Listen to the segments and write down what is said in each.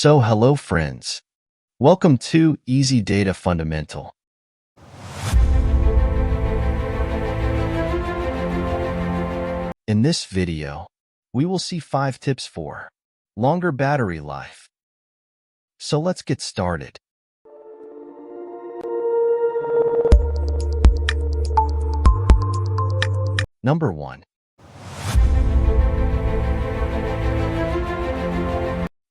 Hello friends. Welcome to Easy Data Fundamental. In this video, we will see 5 tips for longer battery life. So let's get started. Number 1.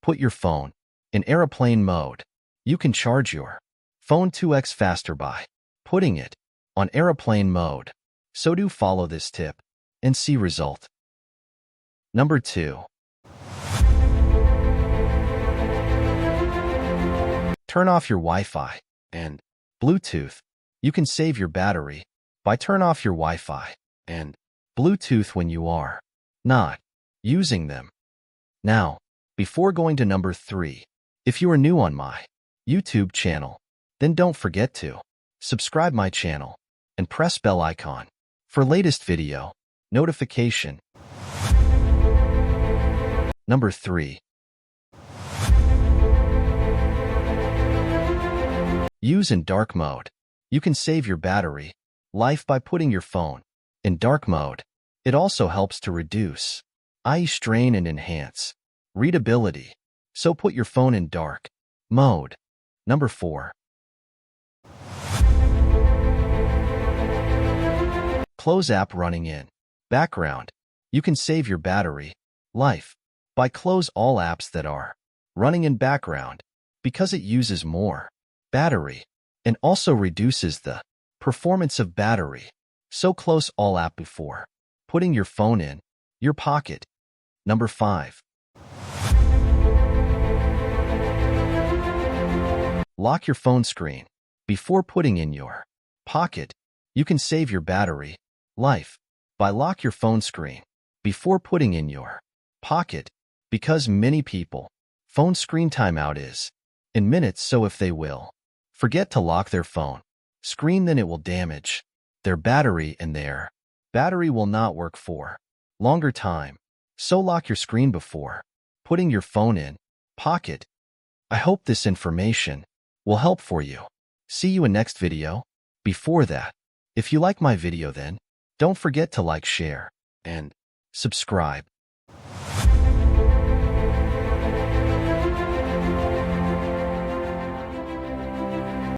Put your phone in airplane mode. You can charge your phone 2x faster by putting it on airplane mode. So do follow this tip and see result. Number 2. Turn off your Wi-Fi and Bluetooth. You can save your battery by turn off your Wi-Fi and Bluetooth when you are not using them. Now, before going to number 3, if you are new on my YouTube channel, then don't forget to subscribe my channel and press bell icon for latest video notification. Number 3. Use in dark mode. You can save your battery life by putting your phone in dark mode. It also helps to reduce eye strain and enhance readability. So put your phone in dark mode. Number 4. Close app running in background. You can save your battery life by close all apps that are running in background because it uses more battery and also reduces the performance of battery. So close all app before putting your phone in your pocket. Number 5. Lock your phone screen before putting in your pocket. You can save your battery life by lock your phone screen before putting in your pocket because many people phone screen timeout is in minutes, so if they will forget to lock their phone screen, then it will damage their battery and their battery will not work for longer time. So lock your screen before putting your phone in pocket. I hope this information will help for you. See you in next video. Before that, if you like my video, then don't forget to like, share, and subscribe.